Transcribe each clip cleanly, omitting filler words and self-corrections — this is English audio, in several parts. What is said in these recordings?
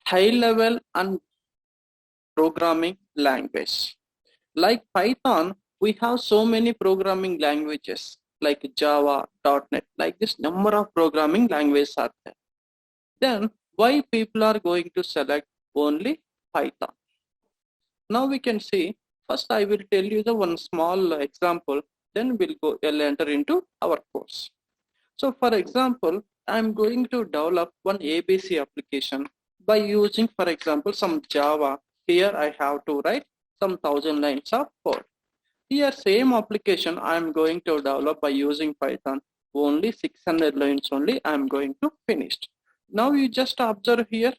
high level and programming language. Like Python, we have so many programming languages like Java, .NET, like this number of programming languages are there. Then why people are going to select only Python? Now we can see, first I will tell you the one small example, then we'll enter into our course. So for example, I'm going to develop one ABC application by using, for example, some Java. Here I have to write some 1000 lines of code. Here same application I'm going to develop by using Python, only 600 lines only I'm going to finish. Now you just observe here,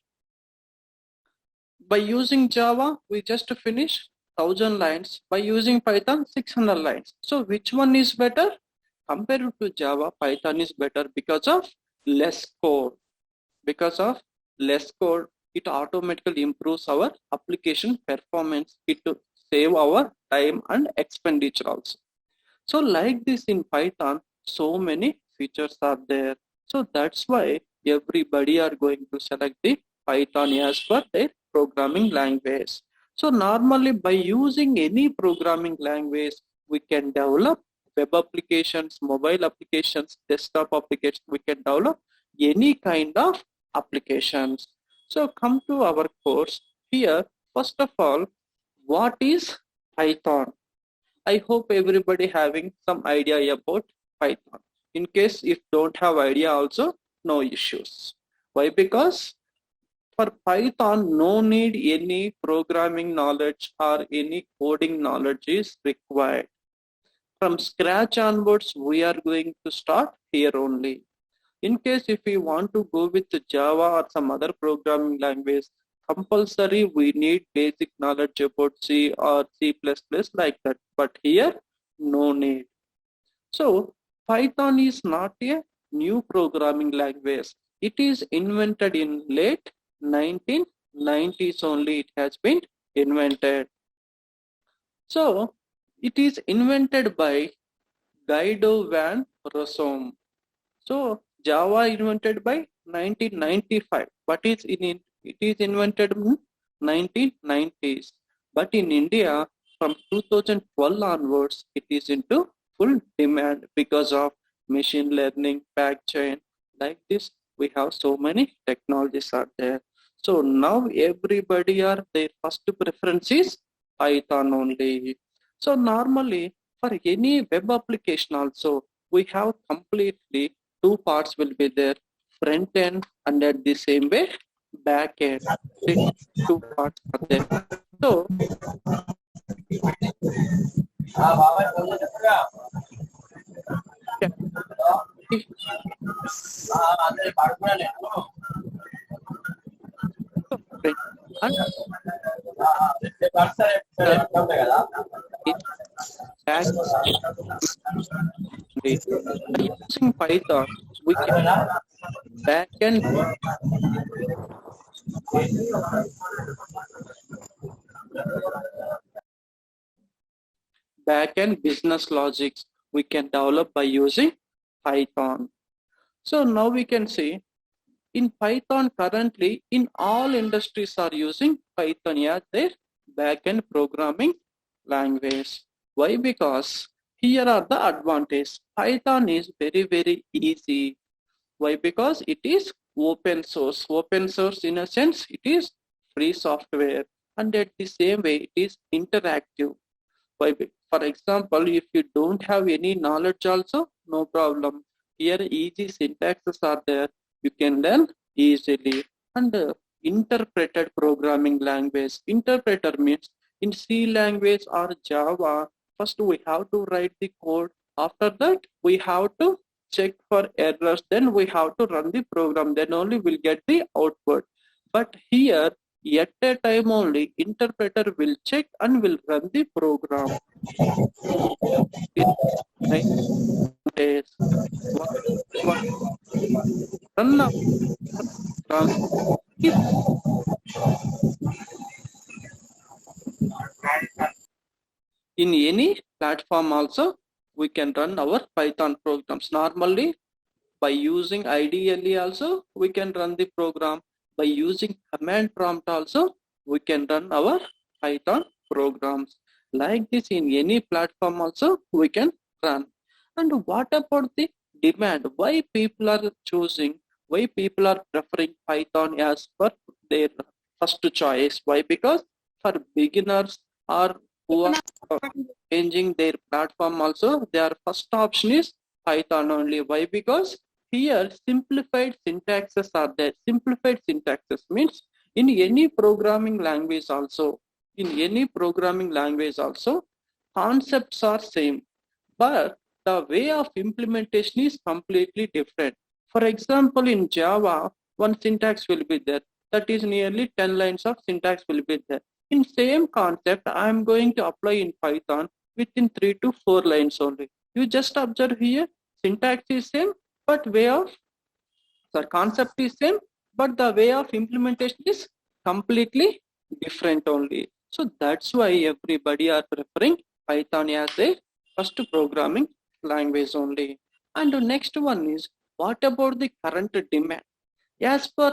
by using Java we just finish 1000 lines, by using Python 600 lines. So which one is better? Compared to Java, Python is better because of less code. Because of less code, it automatically improves our application performance. It to save our time and expenditure also. So like this in Python, so many features are there. So that's why everybody are going to select the Python as per their programming language. So normally by using any programming language, we can develop web applications, mobile applications, desktop applications. We can develop any kind of applications. So come to our course here. First of all, what is Python? I hope everybody having some idea about Python. In case if don't have idea also, no issues. Why? Because for Python, no need any programming knowledge or any coding knowledge is required. From scratch onwards, we are going to start here only. In case if we want to go with Java or some other programming language, compulsory we need basic knowledge about C or C++ like that. But here, no need. So Python is not a new programming language. It is invented in late 1990s only. It has been invented. So it is invented by Guido van Rossum. So Java invented by 1995, but it is invented in 1990s. But in India, from 2012 onwards, it is into full demand because of machine learning, blockchain. Like this, we have so many technologies are there. So now everybody are their first preference is Python only. So normally for any web application also, we have completely two parts will be there, front end and at the same way back end. Two parts are there. So using Python, we can backend business logics we can develop by using Python. So now we can see in Python currently in all industries are using Python as their backend programming language. Why? Because here are the advantages. Python is very easy. Why? Because it is open source. Open source in a sense it is free software, and at the same way it is interactive. Why? For example, if you don't have any knowledge also, no problem. Here easy syntaxes are there. You can learn easily. And interpreted programming language. Interpreter means in C language or Java, first we have to write the code. After that, we have to check for errors. Then we have to run the program. Then only we'll get the output. But here, at a time only, interpreter will check and will run the program. In any platform also, we can run our Python programs. Normally, by using IDLE also, we can run the program. by using command prompt also, we can run our Python programs. Like this in any platform also we can run. And what about the demand? Why people are choosing, why people are preferring Python as per their first choice? Why? Because for beginners or who are changing their platform also, their first option is Python only. Why? Because here simplified syntaxes are there. Simplified syntaxes means in any programming language also, concepts are same, but the way of implementation is completely different. For example, in Java, one syntax will be there. That is nearly 10 lines of syntax will be there. In same concept, I am going to apply in Python within 3 to 4 lines only. You just observe here, syntax is same, but way of the concept is same, but the way of implementation is completely different only. So that's why everybody are preferring Python as a first programming language only. And the next one is, what about the current demand? As per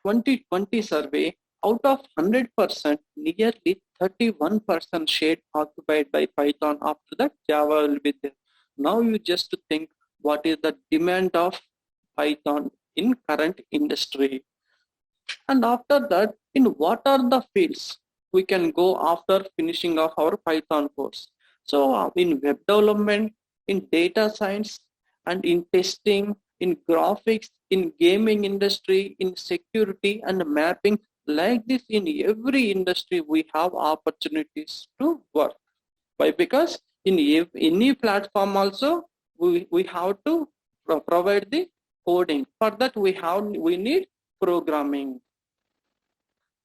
2020 survey, out of 100%, nearly 31% share occupied by Python. After that, Java will be there. Now you just think what is the demand of Python in current industry. And after that, in what are the fields we can go after finishing off our Python course? So in web development, in data science, and in testing, in graphics, in gaming industry, in security and mapping, like this in every industry we have opportunities to work. Why? Because in any platform also we have to provide the coding. For that we need programming.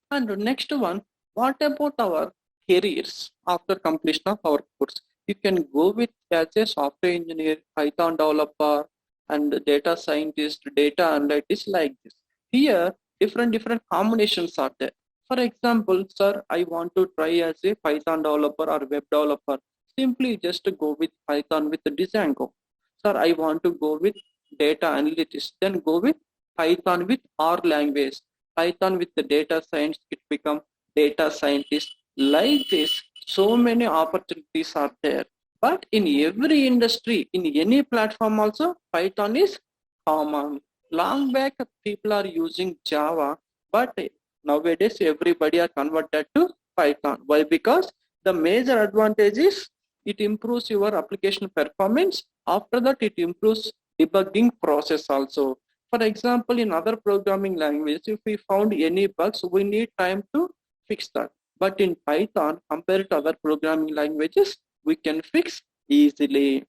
And next one, what about our careers after completion of our course? You can go with as a software engineer, Python developer, and data scientist, data analyst like this. Here, different combinations are there. For example, sir, I want to try as a Python developer or web developer. Simply just go with Python with Django. Sir, I want to go with data analytics. Then go with Python with R language. Python with the data science, it become data scientist. Like this, so many opportunities are there. But in every industry, in any platform also, Python is common. Long back, people are using Java, but nowadays everybody are converted to Python. Why? Because the major advantage is it improves your application performance. After that, it improves debugging process also. For example, in other programming language, if we found any bugs, we need time to fix that. But in Python, compared to other programming languages, we can fix easily.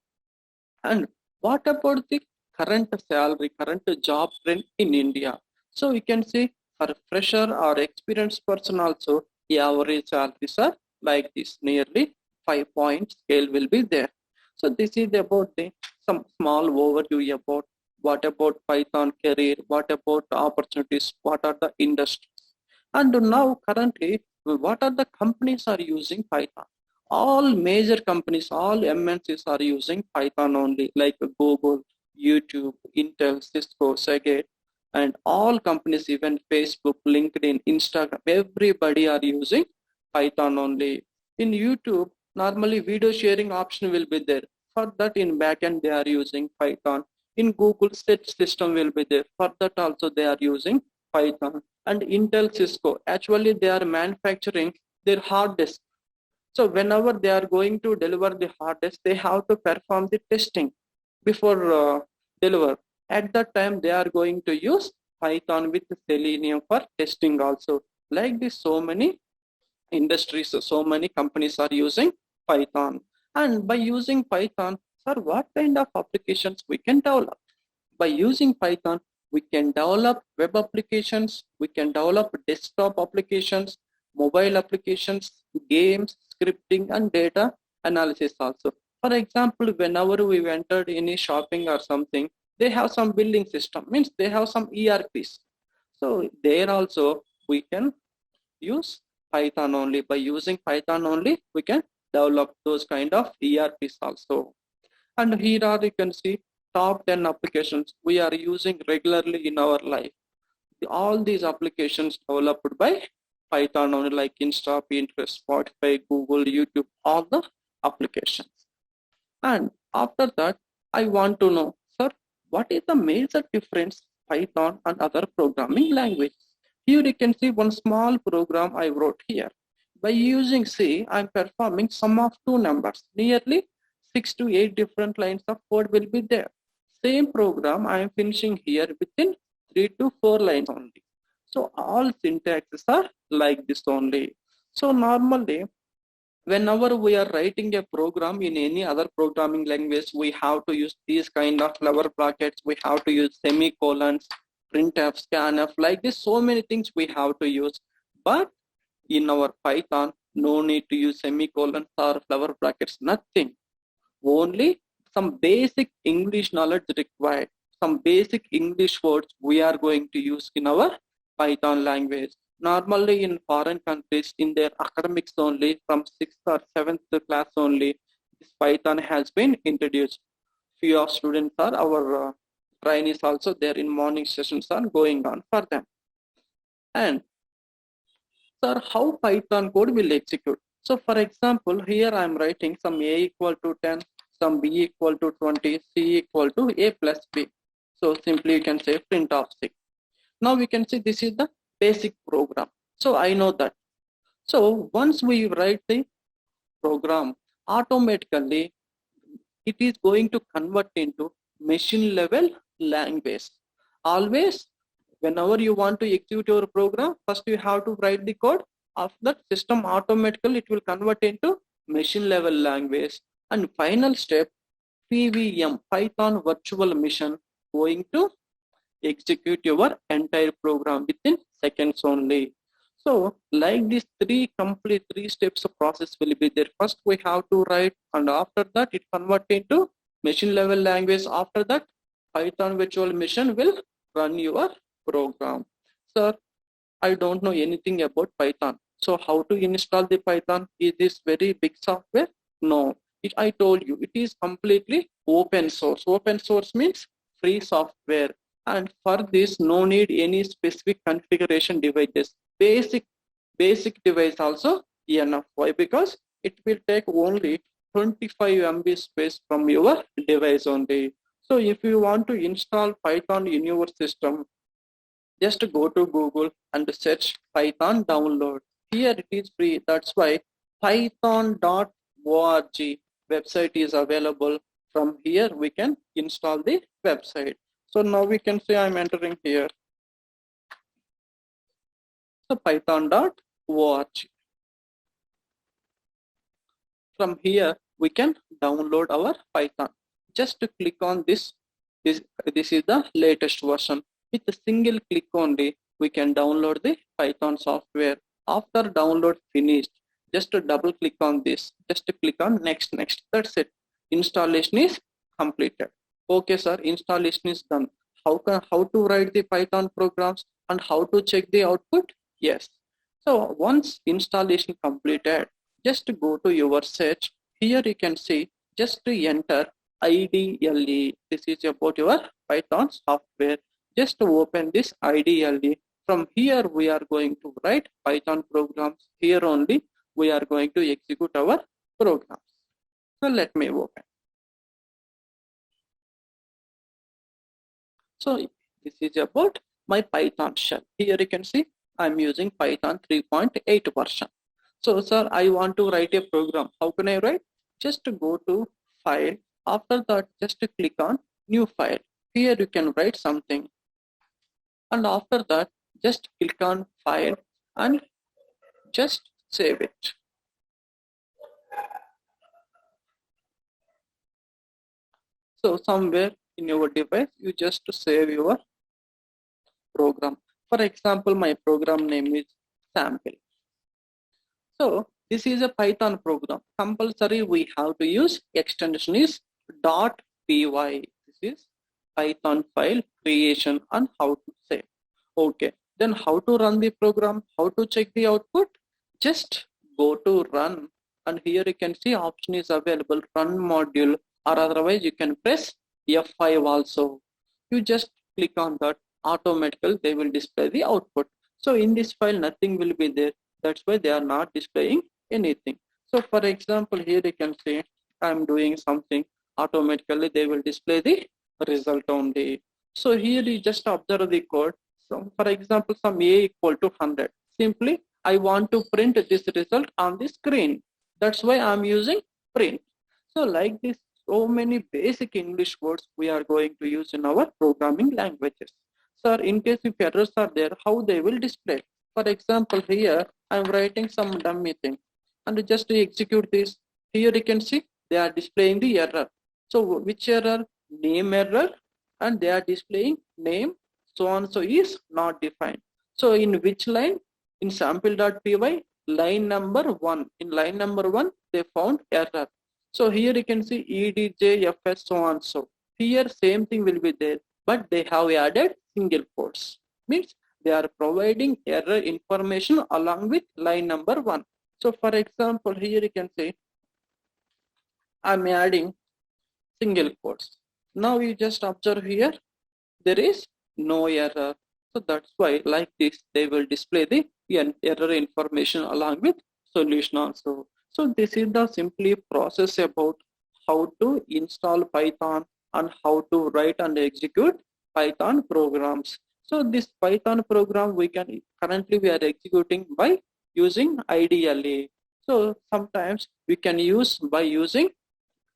And what about the current salary, current job trend in India? So we can see for fresher or experienced person also, the average salaries are like this, nearly 5-point scale will be there. So this is about the some small overview about what about Python career, what about opportunities, what are the industries. And now currently, what are the companies are using Python? All major companies, all MNCs are using Python only, like Google, YouTube, Intel, Cisco, Seagate, and all companies, even Facebook, LinkedIn, Instagram, everybody are using Python only. In YouTube, normally video sharing option will be there. For that, in backend, they are using Python. In Google, search system will be there. For that also, they are using Python. And Intel, Cisco, actually they are manufacturing their hard disk. So whenever they are going to deliver the hard disk, they have to perform the testing before deliver. At that time, they are going to use Python with Selenium for testing also. Like this, so many industries, so many companies are using Python. And by using Python, sir, what kind of applications we can develop? By using Python, we can develop web applications, we can develop desktop applications, mobile applications, games, scripting, and data analysis also. For example, whenever we entered any shopping or something, they have some billing system, means they have some ERPs. So there also we can use Python only. By using Python only, we can develop those kind of ERPs also. And here are you can see top 10 applications we are using regularly in our life. all these applications developed by Python only, like Insta, Pinterest, Spotify, Google, YouTube, all the applications. And after that, I want to know, sir, what is the major difference Python and other programming languages? Here you can see one small program I wrote here. By using C, I'm performing sum of two numbers. Nearly 6 to 8 different lines of code will be there. Same program I am finishing here within 3 to 4 lines only. So all syntaxes are like this only. So normally, whenever we are writing a program in any other programming language, we have to use these kind of lever brackets, we have to use semicolons, printf, scanf, like this, so many things we have to use. But in our Python, no need to use semicolons or lever brackets, nothing. Only some basic English knowledge required, some basic English words we are going to use in our Python language. Normally in foreign countries, in their academics only, from 6th or 7th class only, this Python has been introduced. Few of students are our trainees also there, in morning sessions are going on for them. And sir, how Python code will execute? So for example, here I am writing some a equal to 10, some b equal to 20, c equal to a plus b. So simply you can say print of c. Now we can see this is the basic program. So I know that. So once we write the program, automatically it is going to convert into machine level language. Always, whenever you want to execute your program, first you have to write the code. After that, system automatically it will convert into machine level language. And final step, PVM, Python virtual machine, going to execute your entire program within seconds only. So like this complete three steps of process will be there. First we have to write, and after that it convert into machine level language. After that, Python virtual machine will run your program. Sir, I don't know anything about Python. So how to install the Python? Is this very big software? No. I told you it is completely open source. Open source means free software. And for this, no need any specific configuration devices. Basic device also enough. Why? Because it will take only 25 MB space from your device only. So if you want to install Python in your system, just go to Google and search Python download. Here it is free. That's why python.org website is available. From here we can install the website. So now we can say I'm entering here. So python.org. From here we can download our Python. Just to click on this. This is the latest version. With a single click only, we can download the Python software. After download finished, just to double click on this, just to click on next. That's it. Installation is completed. Okay, sir, installation is done. How to write the Python programs and how to check the output? Yes. So once installation completed, just go to your search. Here you can see, just to enter IDLE. This is about your Python software. Just to open this IDLE. From here we are going to write Python programs. Here only we are going to execute our programs. So let me open. So this is about my Python shell. Here you can see I'm using Python 3.8 version. So sir, I want to write a program. How can I write? Just to go to file. After that, just to click on new file. Here you can write something. And after that, just click on file and just save it. So somewhere in your device, you just save your program. For example, my program name is sample. So this is a Python program. Compulsory we have to use extension is .py. This is Python file creation and how to save. Okay, then how to run the program, how to check the output? Just go to run, and here you can see option is available, run module, or otherwise you can press F5 also. You just click on that. automatically they will display the output. So in this file nothing will be there, that's why they are not displaying anything. So for example, here you can say I'm doing something, automatically they will display the result only. So here you just observe the code. So for example, some a equal to 100, simply I want to print this result on the screen, that's why I'm using print. So like this, so many basic English words we are going to use in our programming languages. Sir, in case if errors are there, how they will display? For example, here I'm writing some dummy thing, and just to execute this, here you can see they are displaying the error. So which error? Name error, and they are displaying name, so on, so is not defined. So in which line? In sample.py, line number 1. In line number 1, they found error. So here you can see EDJFS, so on, so. Here same thing will be there, but they have added single quotes. Means they are providing error information along with line number 1. So for example, here you can say I'm adding single quotes. Now you just observe here, there is no error. So that's why like this, they will display the error information along with solution also. So this is the simply process about how to install Python and how to write and execute Python programs. So this Python program we are executing by using IDLE. So sometimes we can use by using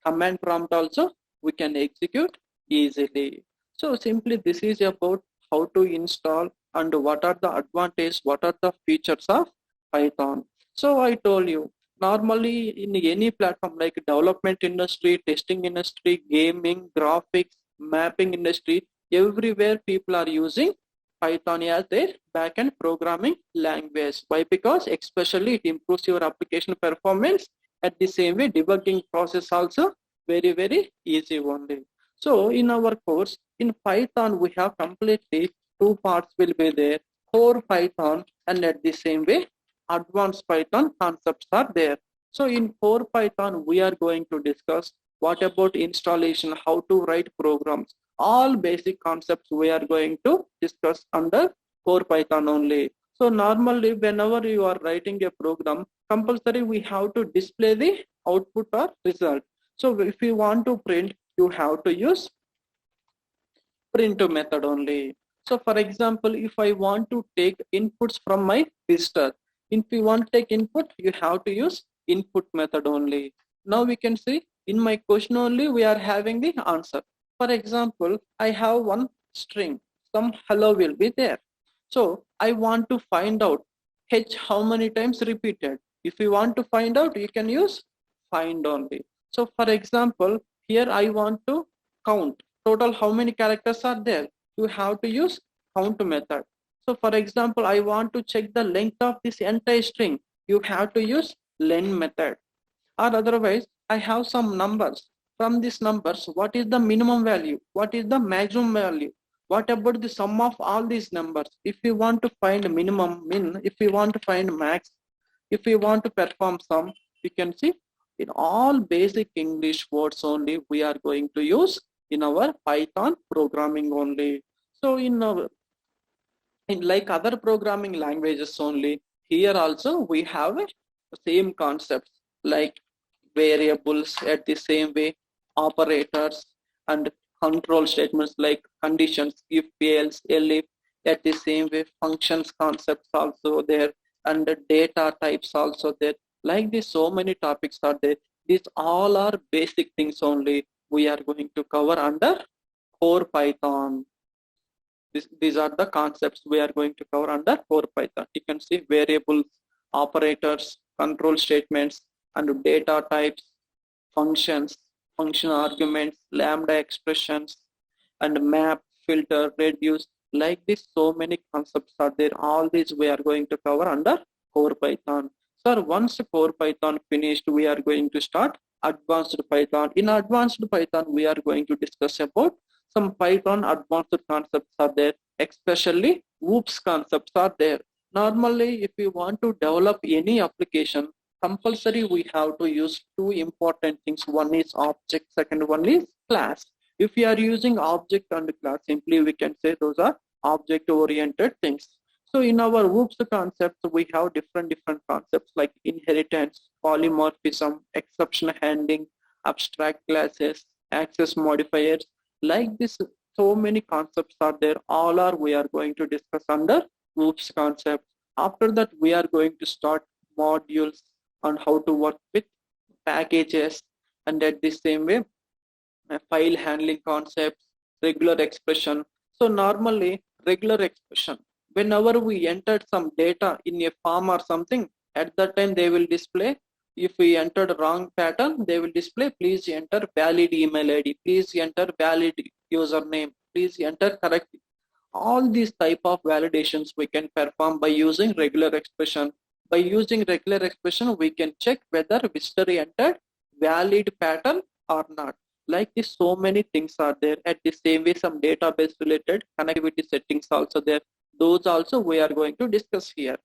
command prompt also, we can execute easily. So simply this is about how to install and what are the advantages, what are the features of Python. So I told you, normally in any platform like development industry, testing industry, gaming, graphics, mapping industry, everywhere people are using Python as their backend programming language. Why? Because especially it improves your application performance. At the same way, debugging process also very easy only. So in our course in Python, we have completely two parts will be there: core Python, and at the same way advanced Python concepts are there. So in core Python, we are going to discuss what about installation, how to write programs, all basic concepts we are going to discuss under core Python only. So normally whenever you are writing a program, compulsory we have to display the output or result. So if you want to print, you have to use print method only. So for example, if I want to take inputs from my visitor, if you want to take input, you have to use input method only. Now we can see in my question only we are having the answer. For example, I have one string, some hello will be there. So I want to find out H how many times repeated. If you want to find out, you can use find only. So for example, here I want to count total how many characters are there. You have to use count method. So for example, I want to check the length of this entire string. You have to use len method. Or otherwise, I have some numbers. From these numbers, what is the minimum value? What is the maximum value? What about the sum of all these numbers? If you want to find minimum, min, if you want to find max, if you want to perform sum, you can see in all basic English words only we are going to use in our Python programming only. So in like other programming languages only, here also we have same concepts like variables, at the same way operators and control statements like conditions, if, else, elif, at the same way functions concepts also there, and the data types also there. Like this, so many topics are there. These all are basic things only we are going to cover under core Python. These are the concepts we are going to cover under core Python. You can see variables, operators, control statements, and data types, functions, function arguments, lambda expressions, and map, filter, reduce. Like this, so many concepts are there. All these we are going to cover under core Python. Sir, once core Python finished, we are going to start advanced Python. In advanced Python, we are going to discuss about some Python advanced concepts are there, especially OOPS concepts are there. Normally, if you want to develop any application, compulsory we have to use two important things. One is object, second one is class. If you are using object and class, simply we can say those are object-oriented things. So in our OOPS concepts, we have different concepts like inheritance, polymorphism, exception handling, abstract classes, access modifiers. Like this, so many concepts are there. All are we are going to discuss under OOPS concept. After that, we are going to start modules on how to work with packages, and at the same way file handling concepts, regular expression. So normally regular expression, whenever we entered some data in a form or something, at that time they will display, if we entered wrong pattern, they will display please enter valid email ID, please enter valid username, please enter correct. All these type of validations we can perform by using regular expression. By using regular expression, we can check whether visitor entered valid pattern or not. Like this, so many things are there. At the same way, some database related connectivity settings also there. Those also we are going to discuss here.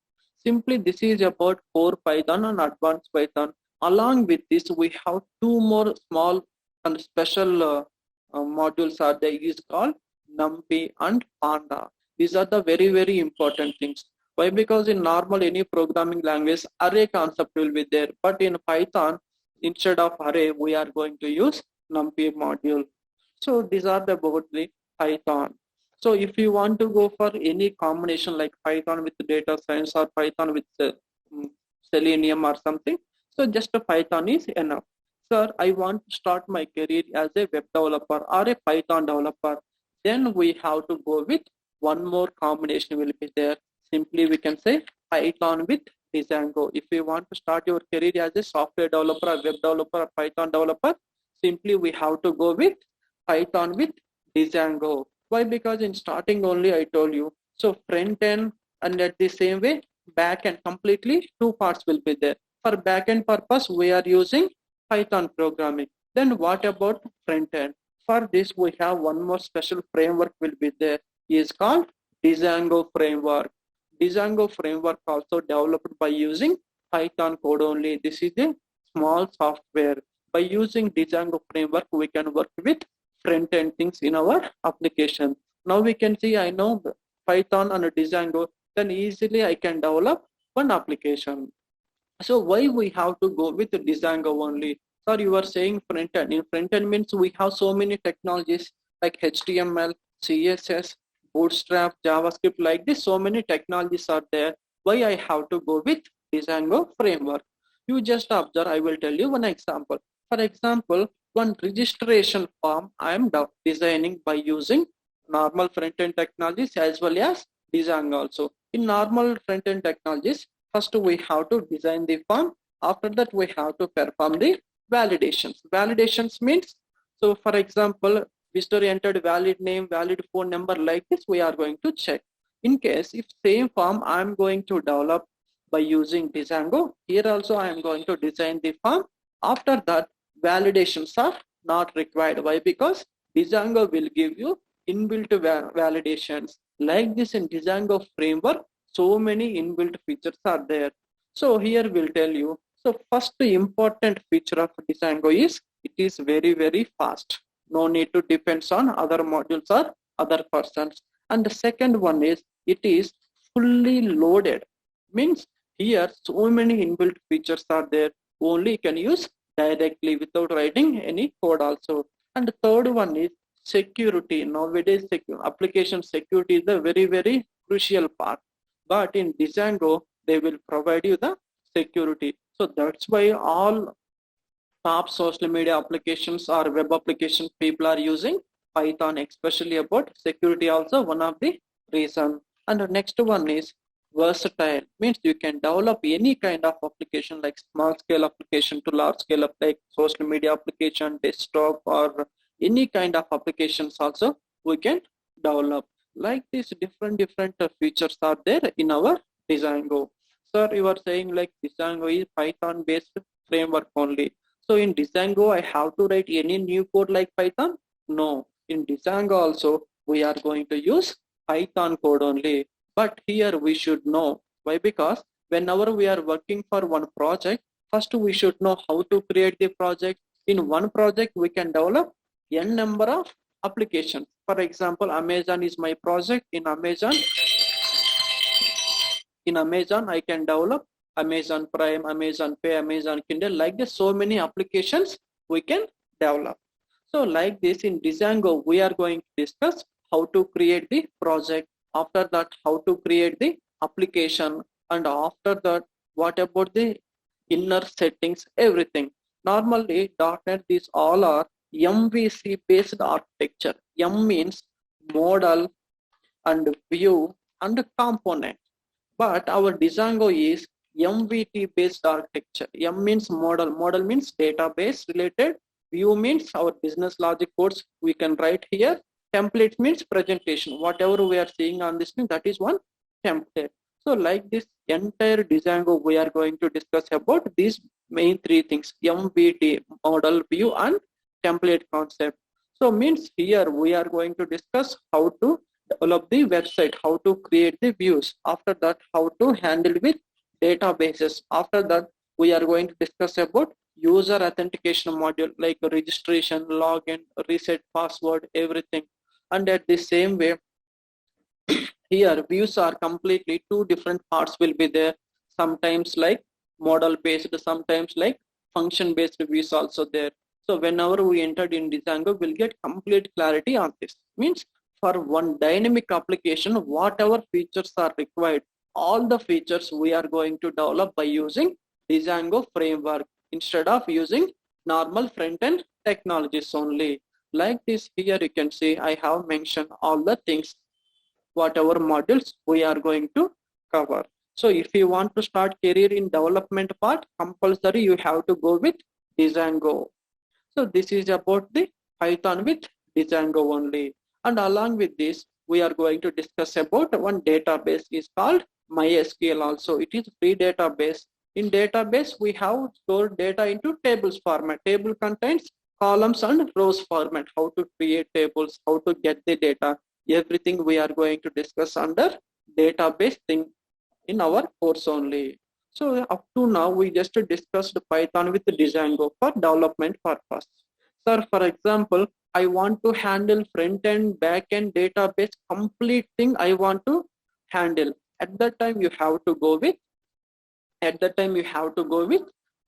Simply, this is about core Python and advanced Python. Along with this, we have two more small and special modules are there, is called NumPy and Panda. These are the very important things. Why? Because in normal any programming language, array concept will be there, but in Python, instead of array, we are going to use NumPy module. So these are about the Python. So if you want to go for any combination like Python with data science or Python with Selenium or something, so just a Python is enough. Sir, I want to start my career as a web developer or a Python developer. Then we have to go with one more combination will be there. Simply we can say Python with Django. If you want to start your career as a software developer, a web developer, a Python developer, simply we have to go with Python with Django. Why? Because in starting only I told you. So front end and at the same way back end, completely two parts will be there. For back end purpose, we are using Python programming. Then what about front end? For this, we have one more special framework will be there. Is called Django framework. Django framework also developed by using Python code only. This is a small software. By using Django framework, we can work with front end things in our application. Now we can see I know Python and Django, then easily I can develop one application. So why we have to go with Django only? Sir, you are saying front end. In front end means we have so many technologies like HTML, CSS, Bootstrap, JavaScript, like this. So many technologies are there. Why I have to go with Django framework? You just observe. I will tell you one example. For example, one registration form I am designing by using normal front end technologies as well as Django also. In normal front end technologies, first we have to design the form. After that, we have to perform the validations. Validations means, so for example, visitor entered valid name, valid phone number, like this we are going to check. In case if same form I am going to develop by using Django, here also I am going to design the form. After that, validations are not required. Why? Because Django will give you inbuilt validations. Like this in Django framework, so many inbuilt features are there. So here we'll tell you. So first important feature of Django is it is very fast. No need to depend on other modules or other persons. And the second one is it is fully loaded. Means here so many inbuilt features are there. Only you can use directly without writing any code also. And the third one is security. Nowadays application security is a very crucial part. But in Django, they will provide you the security. So that's why all top social media applications or web application people are using Python, especially about security also one of the reason. And the next one is versatile. Means you can develop any kind of application like small scale application to large scale like social media application, desktop, or any kind of applications also we can develop. Like these different features are there in our Django. Sir, you are saying like Django is Python based framework only. So in Django, I have to write any new code like Python? No. In Django also, we are going to use Python code only. But here we should know. Why? Because whenever we are working for one project, first we should know how to create the project. In one project, we can develop n number of applications. For example, Amazon is my project. In Amazon I can develop Amazon Prime, Amazon Pay, Amazon Kindle. Like this, so many applications we can develop. So like this, in Django we are going to discuss how to create the project, after that how to create the application, and after that what about the inner settings, everything. Normally .NET, these all are MVC based architecture. M means model and view and component, but our Django is MVT based architecture. M means model, model means database related, view means our business logic codes we can write here, template means presentation, whatever we are seeing on this thing, that is one template. So like this entire Django we are going to discuss about these main three things: MVT, model, view and template concept. So means here we are going to discuss how to develop the website, how to create the views, after that how to handle with databases, after that we are going to discuss about user authentication module like registration, login, reset password, everything. And at the same way, here views are completely two different parts will be there, sometimes like model based, sometimes like function based views also there. So whenever we entered in Django, we'll get complete clarity on this. Means for one dynamic application, whatever features are required, all the features we are going to develop by using Django framework instead of using normal front-end technologies only. Like this, here you can see I have mentioned all the things, whatever modules we are going to cover. So if you want to start career in development part, compulsory you have to go with Django. So this is about the Python with Django only. And along with this, we are going to discuss about one database is called MySQL also. It is free database. In database, we have stored data into tables format. Table contains columns and rows format. How to create tables, how to get the data, everything we are going to discuss under database thing in our course only. So up to now, we just discussed Python with Django for development purpose. Sir, for example, I want to handle front-end, back-end database, complete thing I want to handle. At that time, you have to go with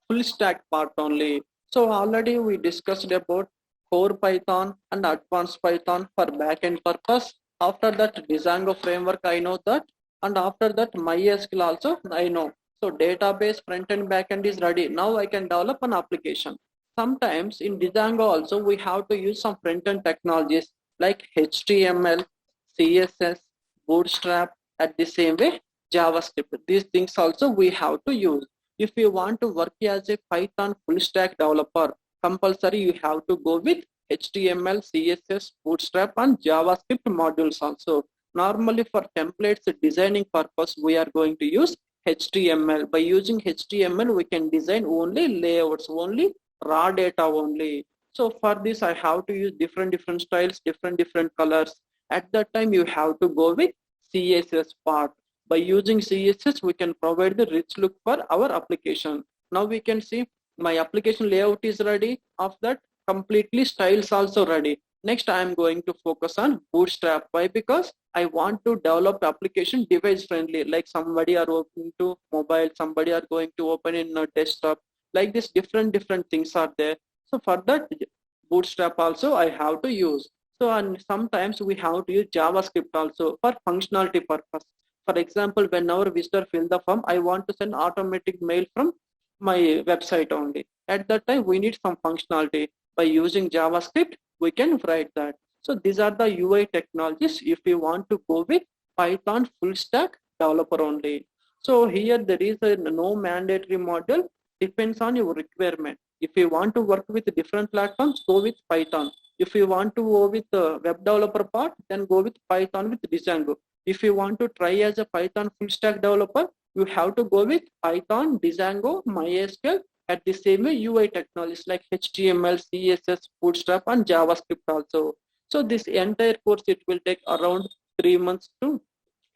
full stack part only. So already we discussed about core Python and advanced Python for back-end purpose. After that, Django framework, I know that. And after that, MySQL also, I know. So database, front-end, back-end is ready. Now I can develop an application. Sometimes in Django also, we have to use some front-end technologies like HTML, CSS, Bootstrap, at the same way, JavaScript. These things also we have to use. If you want to work as a Python full stack developer, compulsory you have to go with HTML, CSS, Bootstrap and JavaScript modules also. Normally for templates designing purpose, we are going to use HTML. By using HTML, we can design only layouts, only raw data only. So for this, I have to use different styles, different colors. At that time, you have to go with CSS part. By using CSS, we can provide the rich look for our application. Now we can see my application layout is ready. Of that, completely styles also ready. Next, I am going to focus on Bootstrap. Why? Because I want to develop application device friendly, like somebody are opening to mobile, somebody are going to open in a desktop. Like this, different things are there. So for that, Bootstrap also I have to use. So and sometimes we have to use JavaScript also for functionality purpose. For example, when our visitor fill the form, I want to send automatic mail from my website only. At that time, we need some functionality. By using JavaScript, we can write that. So these are the UI technologies if you want to go with Python full stack developer only. So here there is no mandatory model, depends on your requirement. If you want to work with different platforms, go with Python. If you want to go with the web developer part, then go with Python with Django. If you want to try as a Python full stack developer, you have to go with Python, Django, MySQL, at the same way UI technologies like HTML, CSS, Bootstrap and JavaScript also. So this entire course, it will take around 3 months to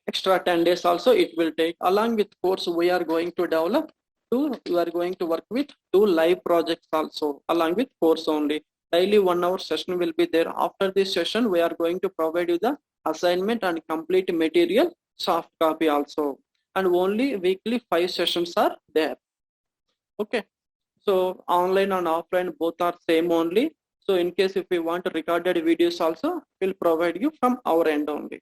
extra 10 days also it will take. Along with course, we are going to develop we are going to work with 2 live projects also along with course only. daily 1 hour session will be there. After this session, we are going to provide you the assignment and complete material soft copy also. And only weekly 5 sessions are there. Okay. So online and offline both are same only. So in case if we want recorded videos also, we'll provide you from our end only.